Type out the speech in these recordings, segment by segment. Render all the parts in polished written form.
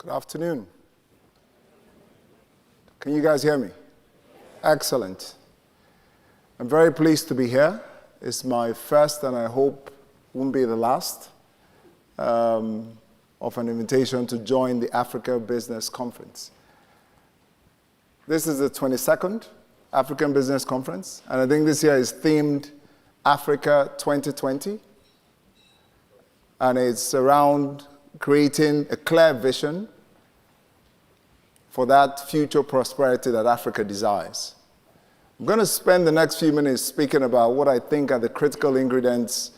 Good afternoon. Can you guys hear me? Excellent. I'm very pleased to be here. It's my first, and I hope won't be the last, of an invitation to join the Africa Business Conference. This is the 22nd African Business Conference, and I think this year is themed Africa 2020, and it's around creating a clear vision for that future prosperity that Africa desires. I'm going to spend the next few minutes speaking about what I think are the critical ingredients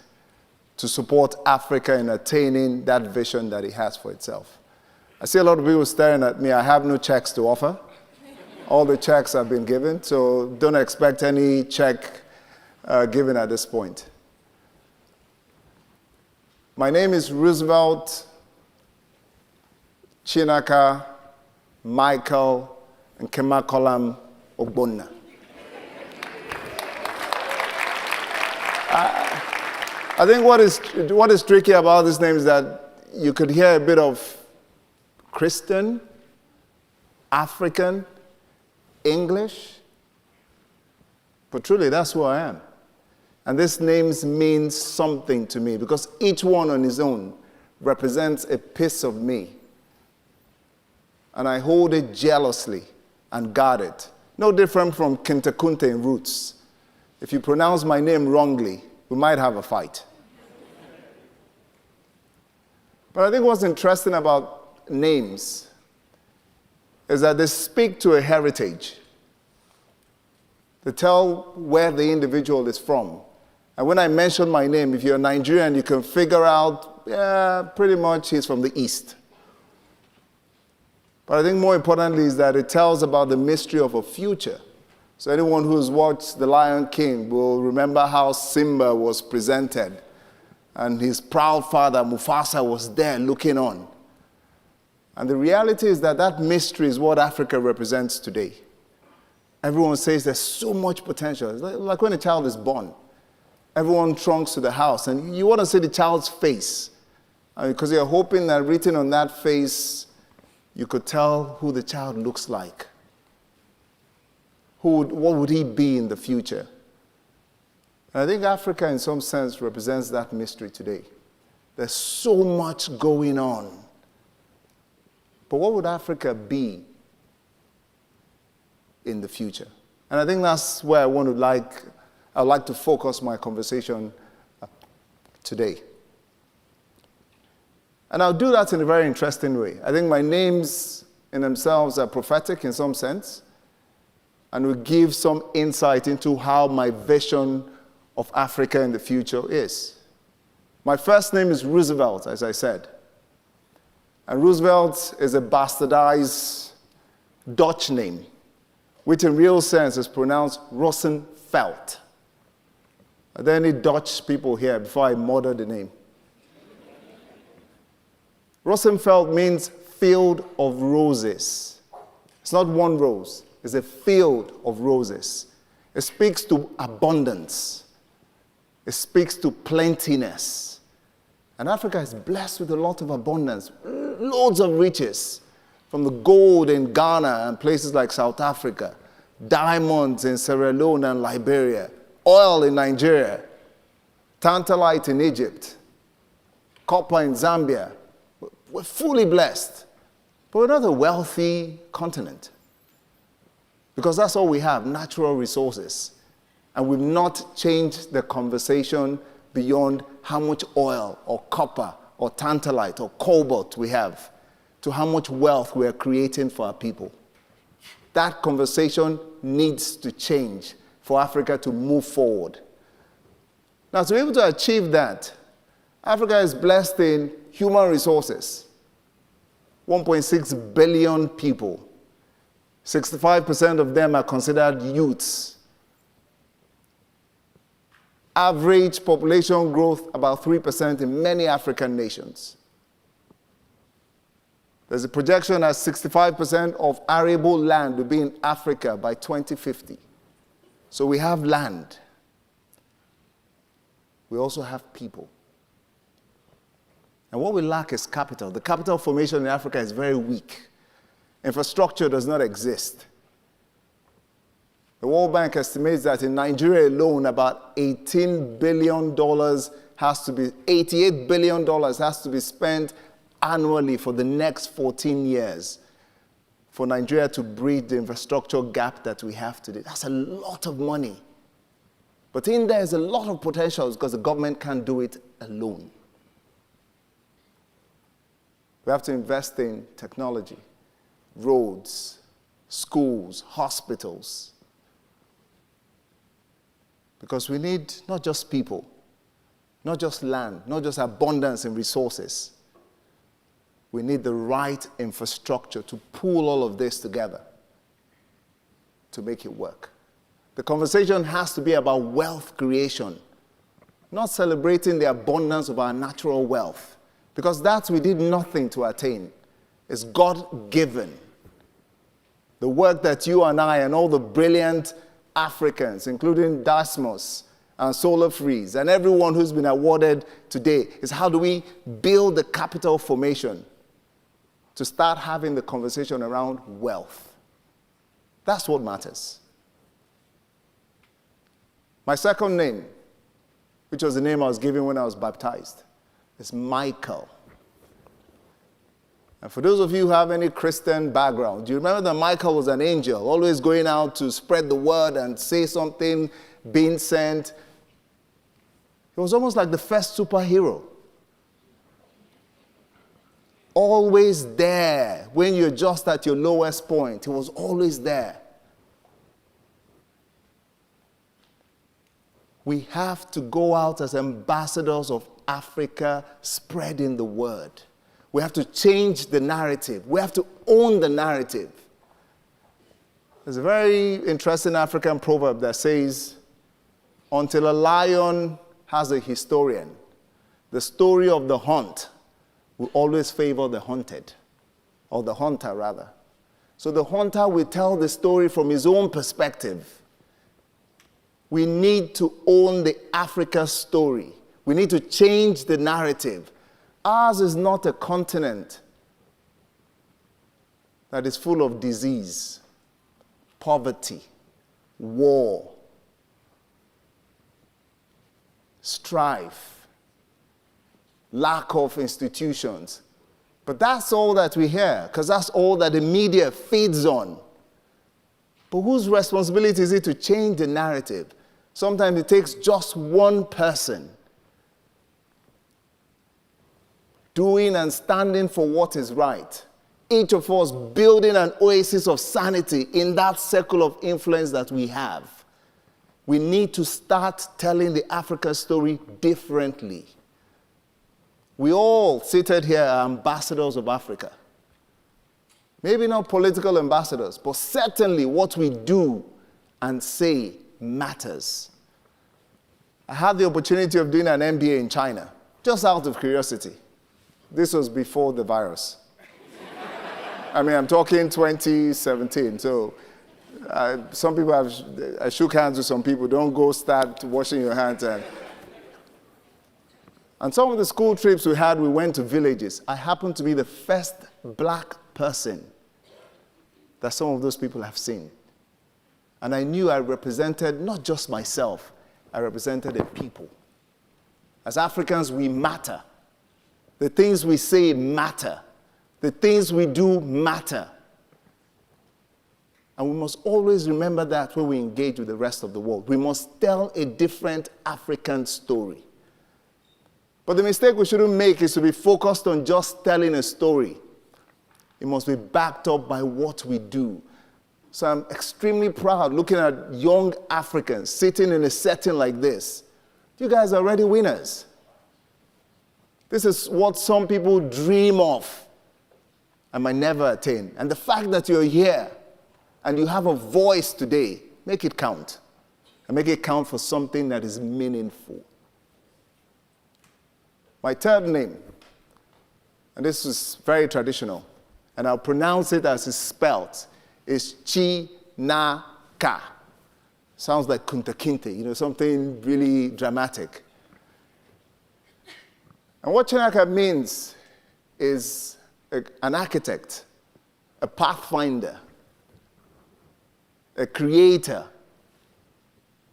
to support Africa in attaining that vision that it has for itself. I see a lot of people staring at me. I have no checks to offer. All the checks have been given, so don't expect any check given at this point. My name is Roosevelt Chinaka Michael and Kemakolam Ogbonna. I think what is tricky about this name is that you could hear a bit of Christian, African, English, but truly that's who I am. And these names mean something to me because each one on his own represents a piece of me. And I hold it jealously and guard it. No different from Kinte Kunte in Roots. If you pronounce my name wrongly, we might have a fight. But I think what's interesting about names is that they speak to a heritage. They tell where the individual is from. And when I mention my name, if you're Nigerian, you can figure out, yeah, pretty much he's from the East. But I think more importantly is that it tells about the mystery of a future. So anyone who's watched The Lion King will remember how Simba was presented. And his proud father, Mufasa, was there looking on. And the reality is that that mystery is what Africa represents today. Everyone says there's so much potential. It's like when a child is born. Everyone trunks to the house, and you want to see the child's face. Because you're hoping that written on that face, you could tell who the child looks like. What would he be in the future? And I think Africa, in some sense, represents that mystery today. There's so much going on. But what would Africa be in the future? And I think that's where I'd like to focus my conversation today. And I'll do that in a very interesting way. I think my names in themselves are prophetic in some sense, and will give some insight into how my vision of Africa in the future is. My first name is Roosevelt, as I said. And Roosevelt is a bastardized Dutch name, which in real sense is pronounced Roosevelt. Are there any Dutch people here before I murder the name? Roosevelt means field of roses. It's not one rose. It's a field of roses. It speaks to abundance. It speaks to plentiness. And Africa is blessed with a lot of abundance, loads of riches, from the gold in Ghana and places like South Africa, diamonds in Sierra Leone and Liberia, oil in Nigeria, tantalite in Egypt, copper in Zambia. We're fully blessed, but we're not a wealthy continent because that's all we have, natural resources. And we've not changed the conversation beyond how much oil or copper or tantalite or cobalt we have to how much wealth we are creating for our people. That conversation needs to change for Africa to move forward. Now, to be able to achieve that, Africa is blessed in human resources. 1.6 billion people. 65% of them are considered youths. Average population growth about 3% in many African nations. There's a projection that 65% of arable land will be in Africa by 2050. So we have land. We also have people. And what we lack is capital. The capital formation in Africa is very weak. Infrastructure does not exist. The World Bank estimates that in Nigeria alone, about $18 billion $88 billion has to be spent annually for the next 14 years for Nigeria to bridge the infrastructure gap that we have today. That's a lot of money. But in there is a lot of potential because the government can't do it alone. We have to invest in technology, roads, schools, hospitals. Because we need not just people, not just land, not just abundance in resources. We need the right infrastructure to pull all of this together to make it work. The conversation has to be about wealth creation, not celebrating the abundance of our natural wealth, because that we did nothing to attain. It's God-given. The work that you and I and all the brilliant Africans, including Dasmus and Solar Freeze, and everyone who's been awarded today, is how do we build the capital formation to start having the conversation around wealth. That's what matters. My second name, which was the name I was given when I was baptized, is Michael. And for those of you who have any Christian background, do you remember that Michael was an angel, always going out to spread the word and say something, being sent? He was almost like the first superhero. Always there when you're just at your lowest point. He was always there. We have to go out as ambassadors of Africa, spreading the word. We have to change the narrative. We have to own the narrative. There's a very interesting African proverb that says, until a lion has a historian, the story of the hunt will always favor the hunted, or the hunter rather. So the hunter will tell the story from his own perspective. We need to own the Africa story. We need to change the narrative. Ours is not a continent that is full of disease, poverty, war, strife, lack of institutions. But that's all that we hear, because that's all that the media feeds on. But whose responsibility is it to change the narrative? Sometimes it takes just one person doing and standing for what is right. Each of us building an oasis of sanity in that circle of influence that we have. We need to start telling the Africa story differently. We all seated here are ambassadors of Africa. Maybe not political ambassadors, but certainly what we do and say matters. I had the opportunity of doing an MBA in China, just out of curiosity. This was before the virus. I mean, I'm talking 2017, so some people I shook hands with some people. Don't go start washing your hands. And some of the school trips we had, we went to villages. I happened to be the first black person that some of those people have seen. And I knew I represented not just myself, I represented a people. As Africans, we matter. The things we say matter. The things we do matter. And we must always remember that when we engage with the rest of the world. We must tell a different African story. But the mistake we shouldn't make is to be focused on just telling a story. It must be backed up by what we do. So I'm extremely proud looking at young Africans sitting in a setting like this. You guys are already winners. This is what some people dream of and might never attain. And the fact that you're here and you have a voice today, make it count. And make it count for something that is meaningful. My third name, and this is very traditional, and I'll pronounce it as it's spelled, is Chinaka. Sounds like Kunta Kinte, something really dramatic. And what Chinaka means is an architect, a pathfinder, a creator.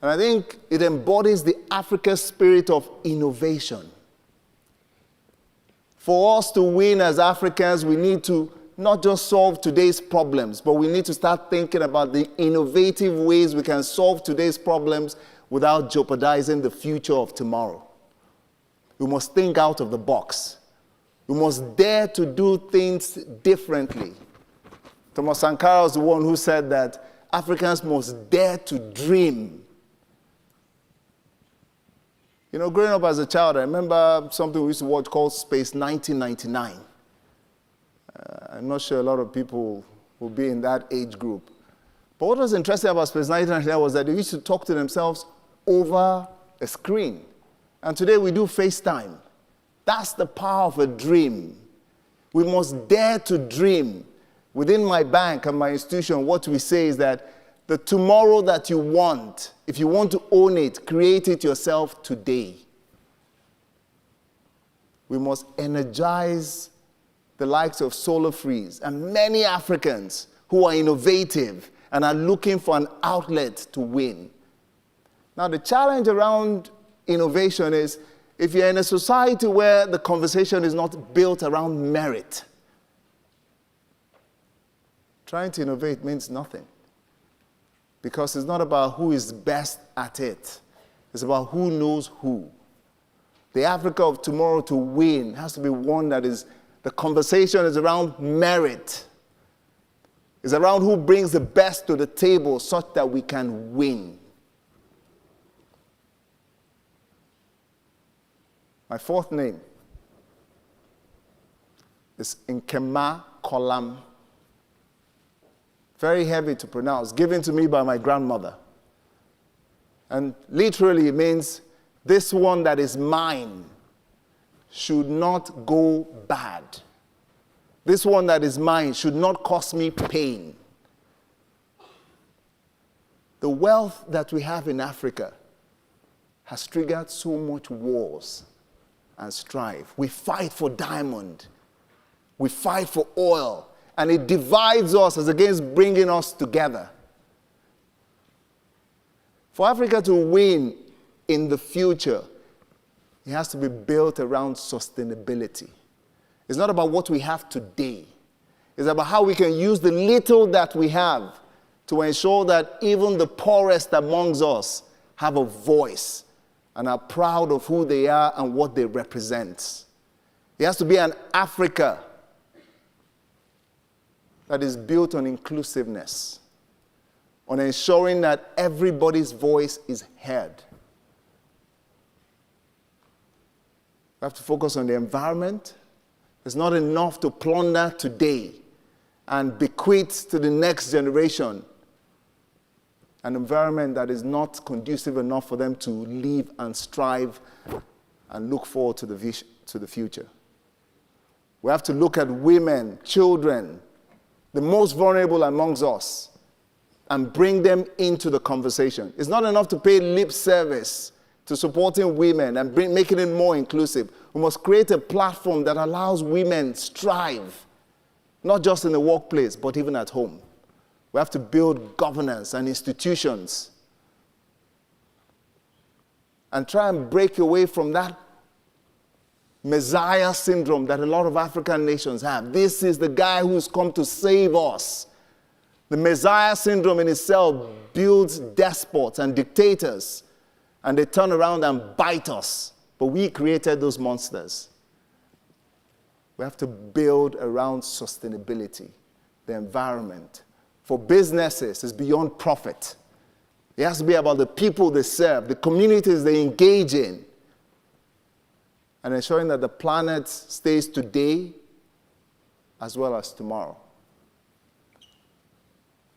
And I think it embodies the African spirit of innovation. For us to win as Africans, we need to not just solve today's problems, but we need to start thinking about the innovative ways we can solve today's problems without jeopardizing the future of tomorrow. We must think out of the box. We must dare to do things differently. Thomas Sankara was the one who said that Africans must dare to dream. You know, growing up as a child, I remember something we used to watch called Space 1999. I'm not sure a lot of people will be in that age group. But what was interesting about Space 1999 was that they used to talk to themselves over a screen. And today we do FaceTime. That's the power of a dream. We must dare to dream. Within my bank and my institution, what we say is that the tomorrow that you want, if you want to own it, create it yourself today. We must energize the likes of Solar Freeze and many Africans who are innovative and are looking for an outlet to win. Now, the challenge around innovation is if you're in a society where the conversation is not built around merit, trying to innovate means nothing. Because it's not about who is best at it. It's about who knows who. The Africa of tomorrow to win has to be one that is, the conversation is around merit. It's around who brings the best to the table such that we can win. My fourth name is Nkema Kolam. Very heavy to pronounce, given to me by my grandmother. And literally it means, this one that is mine should not go bad. This one that is mine should not cause me pain. The wealth that we have in Africa has triggered so much wars and strife. We fight for diamond. We fight for oil. And it divides us as against bringing us together. For Africa to win in the future, it has to be built around sustainability. It's not about what we have today. It's about how we can use the little that we have to ensure that even the poorest amongst us have a voice and are proud of who they are and what they represent. It has to be an Africa that is built on inclusiveness, on ensuring that everybody's voice is heard. We have to focus on the environment. It's not enough to plunder today and bequeath to the next generation an environment that is not conducive enough for them to live and strive and look forward to the future. We have to look at women, children, the most vulnerable amongst us, and bring them into the conversation. It's not enough to pay lip service to supporting women and making it more inclusive. We must create a platform that allows women strive, not just in the workplace, but even at home. We have to build governance and institutions and try and break away from that Messiah syndrome that a lot of African nations have. This is the guy who's come to save us. The Messiah syndrome in itself builds despots and dictators, and they turn around and bite us. But we created those monsters. We have to build around sustainability, the environment. For businesses, it's beyond profit. It has to be about the people they serve, the communities they engage in, and ensuring that the planet stays today as well as tomorrow.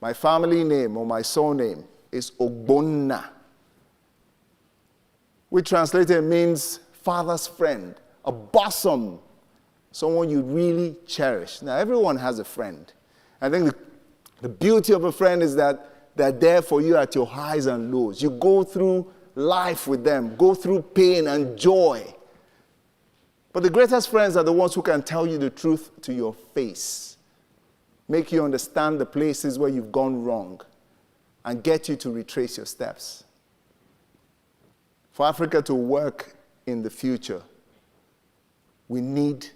My family name or my surname is Ogbonna, which translated means father's friend, a bosom, someone you really cherish. Now, everyone has a friend. I think the beauty of a friend is that they're there for you at your highs and lows. You go through life with them, go through pain and joy. But the greatest friends are the ones who can tell you the truth to your face, make you understand the places where you've gone wrong, and get you to retrace your steps. For Africa to work in the future, we need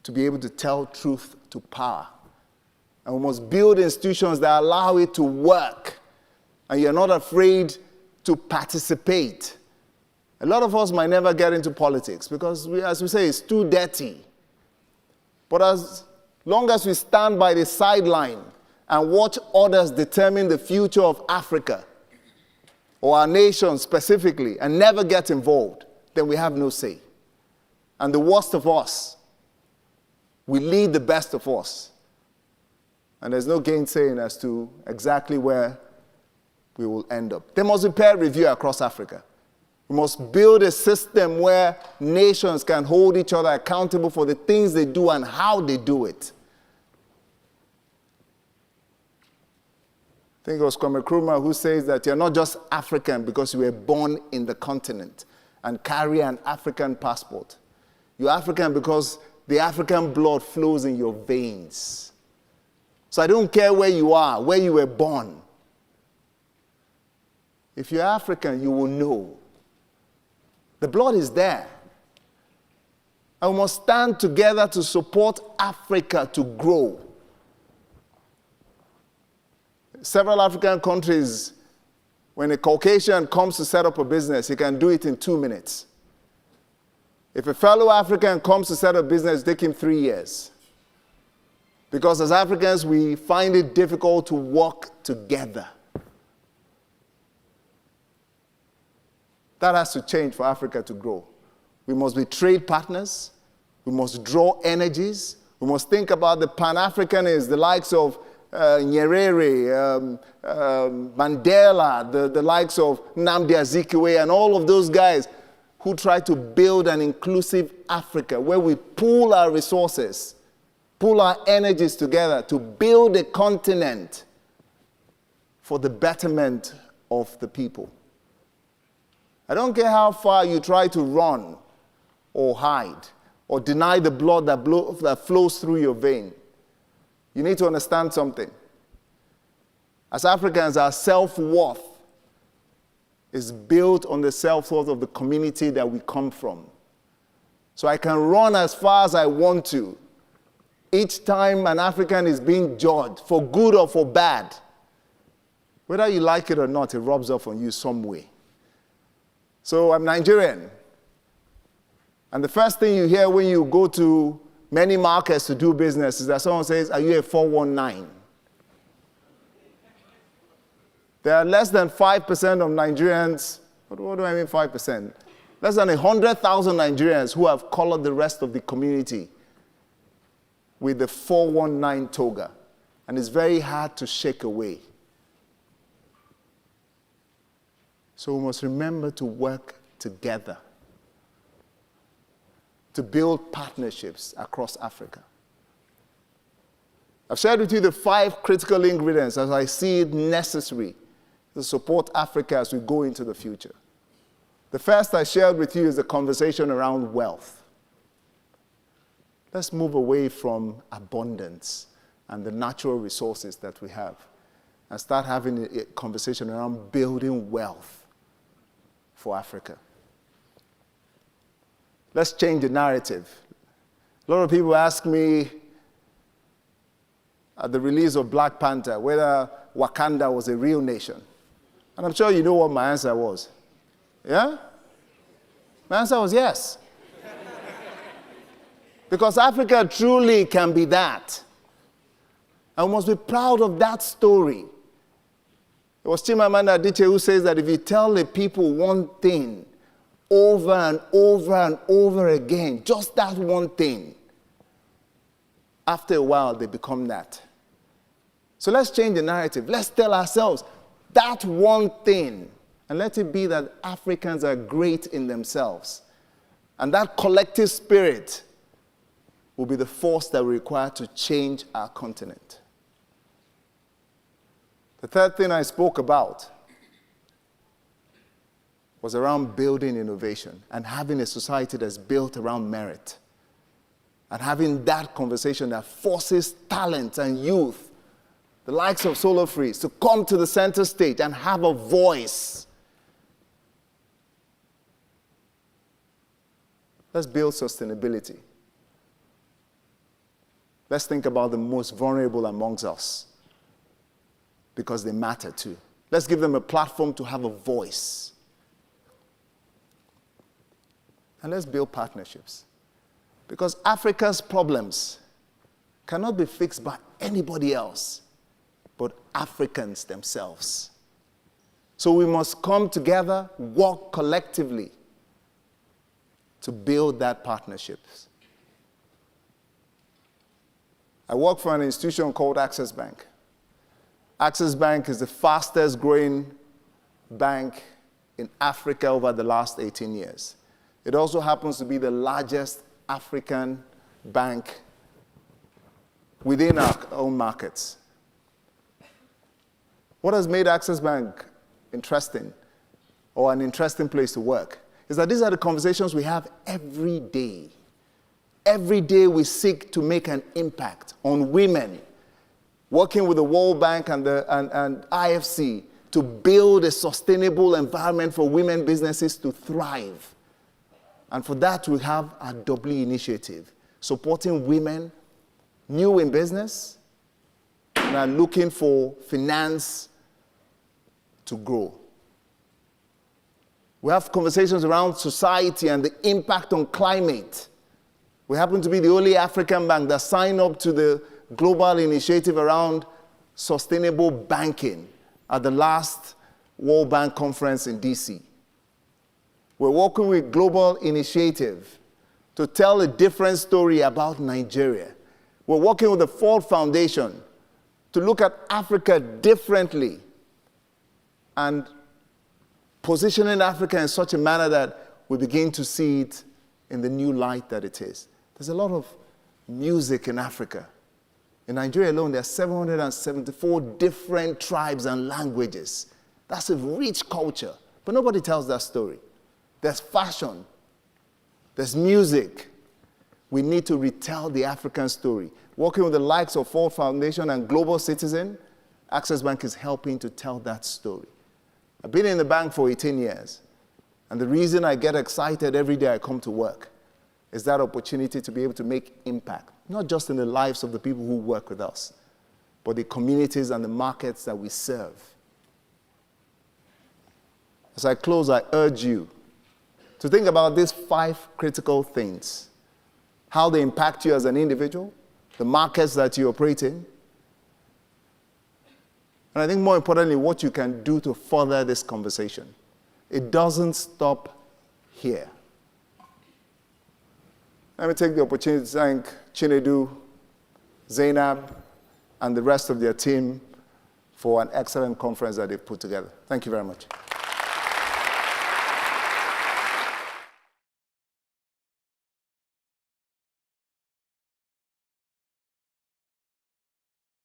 to be able to tell truth to power. And we must build institutions that allow it to work. And you're not afraid to participate. A lot of us might never get into politics because, as we say, it's too dirty. But as long as we stand by the sideline and watch others determine the future of Africa, or our nation specifically, and never get involved, then we have no say. And the worst of us, we lead the best of us. And there's no gainsaying as to exactly where we will end up. There must be peer review across Africa. We must build a system where nations can hold each other accountable for the things they do and how they do it. I think it was Kwame Nkrumah who says that you're not just African because you were born in the continent and carry an African passport. You're African because the African blood flows in your veins. So I don't care where you are, where you were born. If you're African, you will know. The blood is there. And we must stand together to support Africa to grow. Several African countries, when a Caucasian comes to set up a business, he can do it in 2 minutes. If a fellow African comes to set up a business, it takes him 3 years. Because as Africans, we find it difficult to work together. That has to change for Africa to grow. We must be trade partners. We must draw energies. We must think about the Pan-Africanists, the likes of Nyerere, Mandela, the likes of Nnamdi Azikiwe, and all of those guys who try to build an inclusive Africa where we pool our resources, pool our energies together to build a continent for the betterment of the people. I don't care how far you try to run or hide or deny the blood that flows through your vein. You need to understand something. As Africans, our self-worth is built on the self-worth of the community that we come from. So I can run as far as I want to. Each time an African is being judged, for good or for bad, whether you like it or not, it rubs off on you some way. So I'm Nigerian. And the first thing you hear when you go to many markets to do business is that someone says, "Are you a 419?" There are less than 5% of Nigerians, what do I mean 5%? Less than 100,000 Nigerians who have colored the rest of the community with the 419 toga. And it's very hard to shake away. So we must remember to work together, to build partnerships across Africa. I've shared with you the 5 critical ingredients as I see it necessary to support Africa as we go into the future. The first I shared with you is the conversation around wealth. Let's move away from abundance and the natural resources that we have and start having a conversation around building wealth for Africa. Let's change the narrative. A lot of people ask me at the release of Black Panther whether Wakanda was a real nation. And I'm sure you know what my answer was. Yeah? My answer was yes. Because Africa truly can be that. And we must be proud of that story. It was Chimamanda Adichie who says that if you tell the people one thing over and over and over again, just that one thing, after a while they become that. So let's change the narrative. Let's tell ourselves that one thing, and let it be that Africans are great in themselves. And that collective spirit will be the force that we require to change our continent. The third thing I spoke about was around building innovation and having a society that's built around merit. And having that conversation that forces talent and youth, the likes of Solo Freeze, to come to the center stage and have a voice. Let's build sustainability. Let's think about the most vulnerable amongst us, because they matter too. Let's give them a platform to have a voice. And let's build partnerships. Because Africa's problems cannot be fixed by anybody else but Africans themselves. So we must come together, work collectively to build that partnerships. I work for an institution called Access Bank. Access Bank is the fastest growing bank in Africa over the last 18 years. It also happens to be the largest African bank within our own markets. What has made Access Bank interesting, or an interesting place to work, is that these are the conversations we have every day. Every day we seek to make an impact on women, working with the World Bank and IFC to build a sustainable environment for women businesses to thrive. And for that, we have our W initiative, supporting women new in business and are looking for finance to grow. We have conversations around society and the impact on climate. We happen to be the only African bank that signed up to the global initiative around sustainable banking at the last World Bank conference in DC. We're working with Global Initiative to tell a different story about Nigeria. We're working with the Ford Foundation to look at Africa differently and positioning Africa in such a manner that we begin to see it in the new light that it is. There's a lot of music in Africa. In Nigeria alone, there are 774 different tribes and languages. That's a rich culture, but nobody tells that story. There's fashion. There's music. We need to retell the African story. Working with the likes of Ford Foundation and Global Citizen, Access Bank is helping to tell that story. I've been in the bank for 18 years, and the reason I get excited every day I come to work is that opportunity to be able to make impact, not just in the lives of the people who work with us, but the communities and the markets that we serve. As I close, I urge you to think about these 5 critical things: how they impact you as an individual, the markets that you operate in, and I think more importantly, what you can do to further this conversation. It doesn't stop here. Let me take the opportunity to thank Chinedu, Zainab, and the rest of their team for an excellent conference that they've put together. Thank you very much.